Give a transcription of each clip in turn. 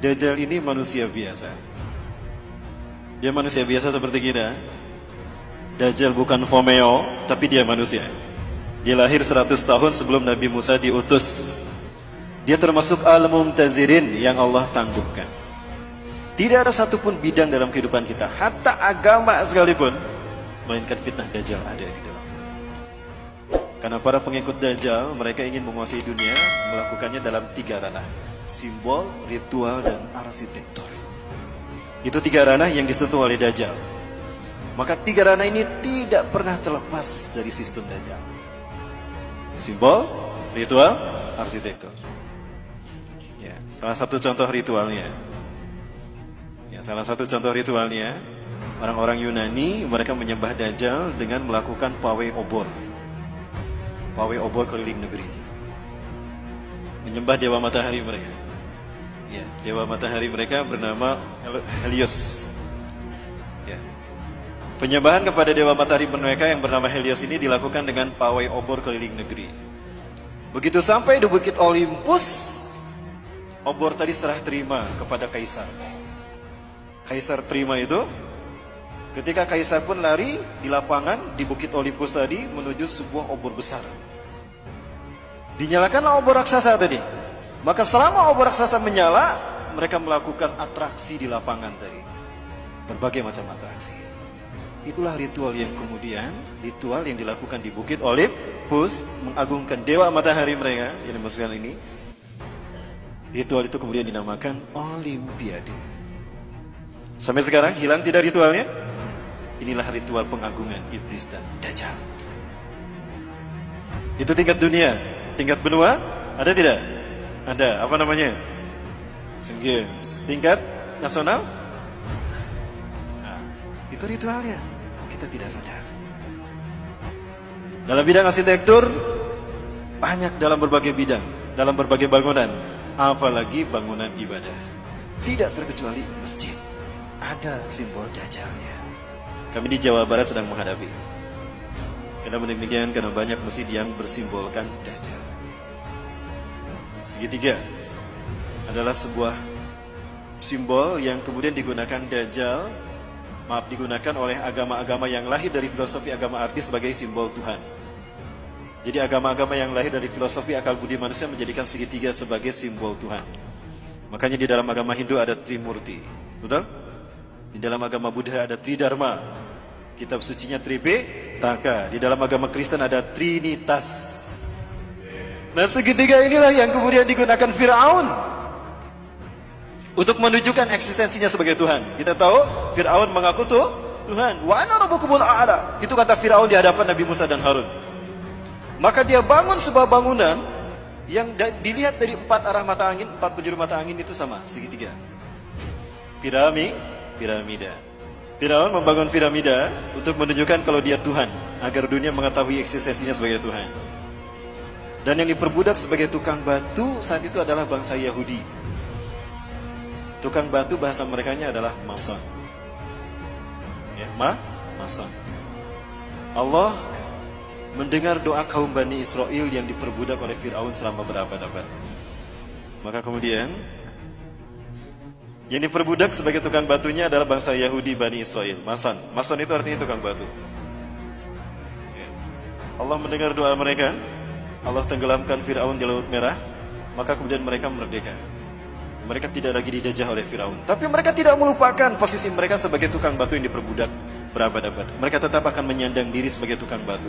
Dajjal ini manusia biasa. Dia manusia biasa seperti kita. Dajjal bukan Fomeo, tapi dia manusia. Dia lahir 100 tahun sebelum Nabi Musa diutus. Dia termasuk al-mumtazirin yang Allah tangguhkan. Tidak ada satupun bidang dalam kehidupan kita, hatta agama sekalipun, melainkan fitnah Dajjal ada di dalam. Karena para pengikut Dajjal, mereka ingin menguasai dunia, melakukannya dalam 3 ranah: simbol, ritual, dan arsitektur. Itu 3 ranah yang disentuh oleh Dajjal. Maka 3 ranah ini tidak pernah terlepas dari sistem Dajjal: simbol, ritual, arsitektur. Ya, salah satu contoh ritualnya, orang-orang Yunani, mereka menyembah Dajjal dengan melakukan pawai obor. Pawai obor keliling negeri. Menyembah dewa matahari mereka. Ya, dewa matahari mereka bernama Helios. Ya. Penyembahan kepada dewa matahari mereka yang bernama Helios ini dilakukan dengan pawai obor keliling negeri. Begitu sampai di Bukit Olympus, obor tadi serah terima kepada kaisar. Kaisar terima itu. Ketika kaisar pun lari di lapangan di Bukit Olympus tadi menuju sebuah obor besar. Dinyalakanlah obor raksasa tadi. Maka selama obor raksasa menyala, mereka melakukan atraksi di lapangan tadi. Berbagai macam atraksi. Itulah ritual yang dilakukan di Bukit Olympus, mengagungkan dewa matahari mereka yang dimaksudkan ini. Ritual itu kemudian dinamakan Olimpiade. Sampai sekarang hilang tidak ritualnya? Inilah ritual pengagungan iblis dan Dajjal. Itu tingkat dunia. Tingkat benua ada tidak? Ada. Apa namanya? Asian Games. Tingkat nasional? Nah, itu ritualnya. Kita tidak sadar. Dalam bidang arsitektur, banyak dalam berbagai bidang, dalam berbagai bangunan, apalagi bangunan ibadah. Tidak terkecuali masjid. Ada simbol Dajjalnya. Kami di Jawa Barat sedang menghadapi. Karena demikian, karena banyak masjid yang bersimbolkan Dajjal. Segitiga adalah sebuah simbol yang kemudian digunakan digunakan oleh agama-agama yang lahir dari filosofi agama arti sebagai simbol Tuhan. Jadi agama-agama yang lahir dari filosofi akal budi manusia menjadikan segitiga sebagai simbol Tuhan. Makanya di dalam agama Hindu ada Trimurti. Betul? Di dalam agama Buddha ada Tridharma. Kitab sucinya Tripitaka. Di dalam agama Kristen ada Trinitas. Nah, segitiga inilah yang kemudian digunakan Fir'aun untuk menunjukkan eksistensinya sebagai Tuhan. Kita tahu Fir'aun mengaku tuh Tuhan. Wa ana rabbukumul a'la. Itu kata Fir'aun di hadapan Nabi Musa dan Harun. Maka dia bangun sebuah bangunan yang dilihat dari 4 arah mata angin, 4 penjuru mata angin itu sama, segitiga. Piramida. Firaun membangun piramida untuk menunjukkan kalau dia Tuhan, agar dunia mengetahui eksistensinya sebagai Tuhan. Dan yang diperbudak sebagai tukang batu saat itu adalah bangsa Yahudi. Tukang batu bahasa merekanya adalah mason. Ya, mason. Allah mendengar doa kaum Bani Israel yang diperbudak oleh Firaun selama berabad-abad. Maka kemudian yang diperbudak sebagai tukang batunya adalah bangsa Yahudi Bani Israel. Mason. Mason itu artinya tukang batu. Ya. Allah mendengar doa mereka. Allah tenggelamkan Firaun di Laut Merah. Maka kemudian mereka merdeka. Mereka tidak lagi dijajah oleh Firaun. Tapi mereka tidak melupakan posisi mereka sebagai tukang batu yang diperbudak berabad-abad. Mereka tetap akan menyandang diri sebagai tukang batu.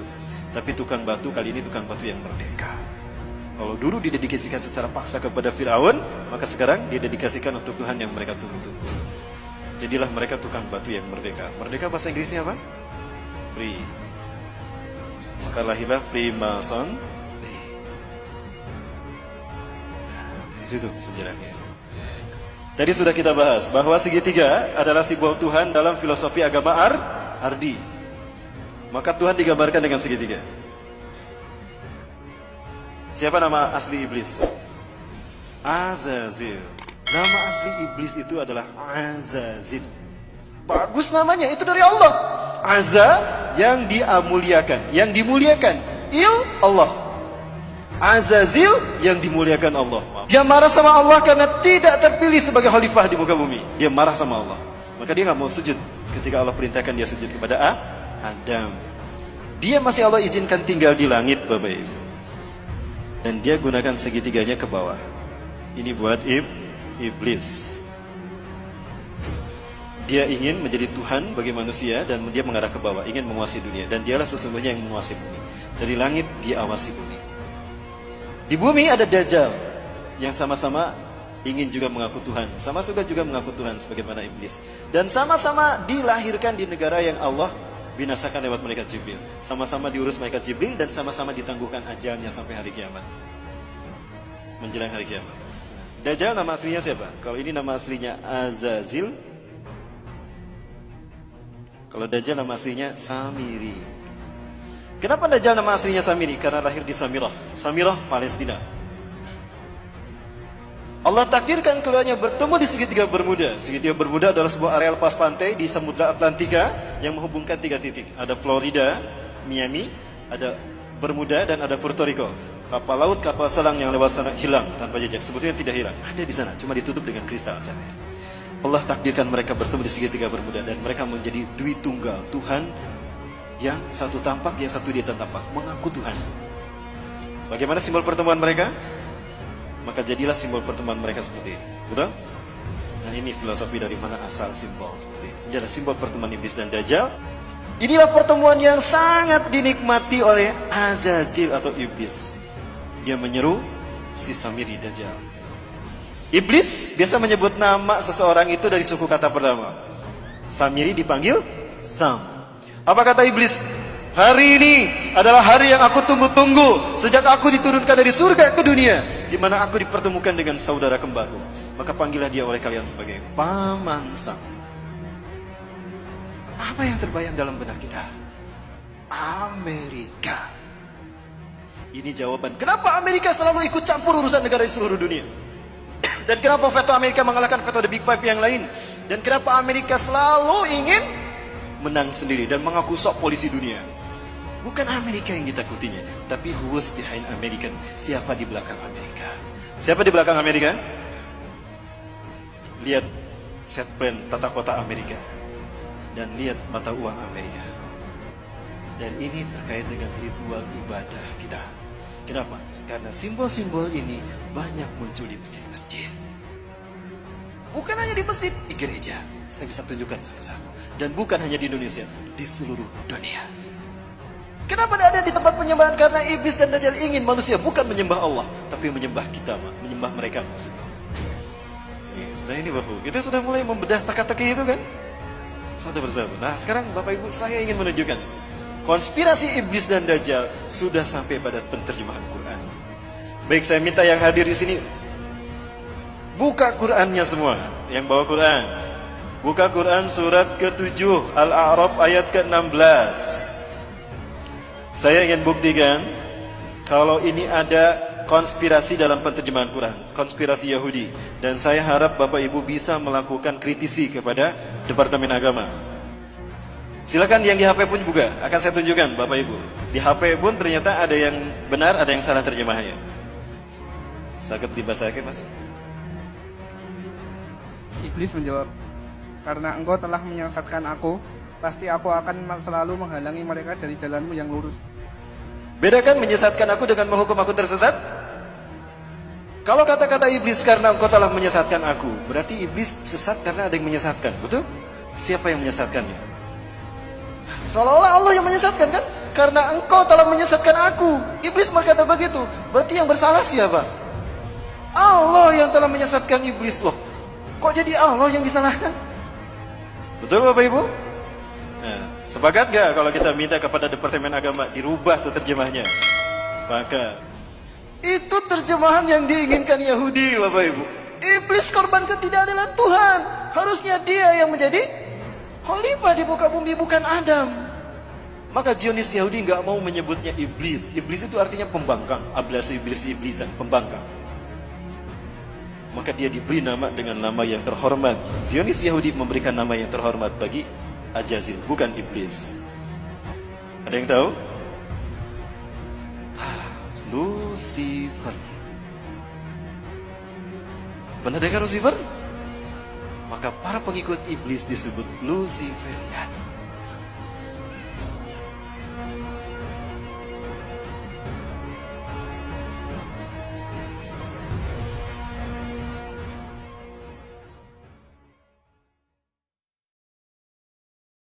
Tapi tukang batu kali ini tukang batu yang merdeka. Kalau dulu didedikasikan secara paksa kepada Firaun, maka sekarang didedikasikan untuk Tuhan yang mereka tunggu-tunggu. Jadilah mereka tukang batu yang merdeka. Merdeka bahasa Inggrisnya apa? Free. Maka lahirlah Freemason. Nah, dari situ sejarahnya. Tadi sudah kita bahas bahwa segitiga adalah simbol Tuhan dalam filosofi agama Ardi. Maka Tuhan digambarkan dengan segitiga. Siapa nama asli iblis? Azazil. Nama asli iblis itu adalah Azazil. Bagus namanya, itu dari Allah. Azza yang dimuliakan, yang dimuliakan. Il Allah. Azazil yang dimuliakan Allah. Dia marah sama Allah karena tidak terpilih sebagai khalifah di muka bumi. Dia marah sama Allah. Maka dia nggak mau sujud ketika Allah perintahkan dia sujud kepada Adam. Dia masih Allah izinkan tinggal di langit, Bapak Ibu. Dan dia gunakan segitiganya ke bawah. Ini buat iblis. Dia ingin menjadi Tuhan bagi manusia dan dia mengarah ke bawah, ingin menguasai dunia. Dan dialah sesungguhnya yang menguasai bumi. Dari langit dia awasi bumi. Di bumi ada Dajjal yang sama-sama ingin juga mengaku Tuhan. Sama juga mengaku Tuhan sebagaimana iblis. Dan sama-sama dilahirkan di negara yang Allah binasakan lewat malaikat Jibril. Sama-sama diurus malaikat Jibril dan sama-sama ditangguhkan ajalnya sampai hari kiamat. Menjelang hari kiamat. Dajjal nama aslinya siapa? Kalau ini nama aslinya Azazil. Kalau Dajjal nama aslinya Samiri. Kenapa Dajjal nama aslinya Samiri? Karena lahir di Samirah. Samirah, Palestina. Allah takdirkan keduanya bertemu di segitiga Bermuda. Segitiga Bermuda adalah sebuah area lepas pantai di Samudra Atlantika yang menghubungkan 3 titik. Ada Florida, Miami, ada Bermuda, dan ada Puerto Rico. Kapal laut, kapal selam yang lewat sana hilang tanpa jejak. Sebetulnya tidak hilang, ada di sana, cuma ditutup dengan kristal cahaya. Allah takdirkan mereka bertemu di segitiga Bermuda dan mereka menjadi Dwi Tunggal, Tuhan yang satu tampak, yang satu dia tampak, mengaku Tuhan. Bagaimana simbol pertemuan mereka? Maka jadilah simbol pertemuan mereka seperti ini. Betul? Nah, ini filosofi dari mana asal simbol seperti ini. Ini adalah simbol pertemuan iblis dan Dajjal. Inilah pertemuan yang sangat dinikmati oleh Azazil atau iblis. Dia menyeru si Samiri Dajjal. Iblis biasa menyebut nama seseorang itu dari suku kata pertama. Samiri dipanggil Sam. Apa kata iblis? Hari ini adalah hari yang aku tunggu-tunggu sejak aku diturunkan dari surga ke dunia, di mana aku dipertemukan dengan saudara kembarku. Maka panggillah dia oleh kalian sebagai Paman Sam. Apa yang terbayang dalam benak kita? Amerika. Ini jawaban kenapa Amerika selalu ikut campur urusan negara di seluruh dunia. Dan kenapa veto Amerika mengalahkan veto The Big Five yang lain. Dan kenapa Amerika selalu ingin menang sendiri dan mengaku sok polisi dunia. Bukan Amerika yang ditakutinya, tapi who was behind American. Siapa di belakang Amerika? Siapa di belakang Amerika? Lihat set plan tata kota Amerika. Dan lihat mata uang Amerika. Dan ini terkait dengan ritual ibadah kita. Kenapa? Karena simbol-simbol ini banyak muncul di masjid-masjid. Bukan hanya di masjid, di gereja. Saya bisa tunjukkan satu-satu. Dan bukan hanya di Indonesia, di seluruh dunia. Kenapa tidak ada di tempat penyembahan? Karena iblis dan Dajjal ingin manusia bukan menyembah Allah, tapi menyembah kita, menyembah mereka maksudnya. Nah ini Bapak, kita sudah mulai membedah teka-teki itu kan? Satu persatu. Nah sekarang Bapak Ibu, saya ingin menunjukkan konspirasi iblis dan Dajjal sudah sampai pada penterjemahan Quran. Baik, saya minta yang hadir di sini buka Qurannya semua, yang bawa Quran. Buka Quran surat ke-7 Al-A'raf ayat ke-16. Saya ingin buktikan kalau ini ada konspirasi dalam penterjemahan Quran, konspirasi Yahudi. Dan saya harap Bapak Ibu bisa melakukan kritisi kepada Departemen Agama. Silakan yang di HP pun juga akan saya tunjukkan Bapak Ibu. Di HP pun ternyata ada yang benar, ada yang salah terjemahnya. Sakit dibacakan Mas? Iblis menjawab, karena engkau telah menyesatkan aku, pasti aku akan selalu menghalangi mereka dari jalanmu yang lurus. Bedakan menyesatkan aku dengan menghukum aku tersesat? Kalau kata-kata iblis karena engkau telah menyesatkan aku, berarti iblis sesat karena ada yang menyesatkan, betul? Siapa yang menyesatkannya? Seolah-olah Allah yang menyesatkan kan? Karena engkau telah menyesatkan aku. Iblis berkata begitu. Berarti yang bersalah siapa? Allah yang telah menyesatkan iblis loh. Kok jadi Allah yang disalahkan? Betul Bapak Ibu? Nah, sepakat gak kalau kita minta kepada Departemen Agama dirubah tuh terjemahnya? Sepakat. Itu terjemahan yang diinginkan Yahudi Bapak Ibu. Iblis korban ketidakadilan Tuhan. Harusnya dia yang menjadi khalifah di muka bumi, bukan Adam. Maka Zionis Yahudi gak mau menyebutnya iblis. Iblis itu artinya pembangkang. Ablasi iblis, iblisan, pembangkang. Maka dia diberi nama dengan nama yang terhormat. Zionis Yahudi memberikan nama yang terhormat bagi Azazil, bukan iblis. Ada yang tahu? Lucifer. Pernah dengar Lucifer? Maka para pengikut iblis disebut Luciferian.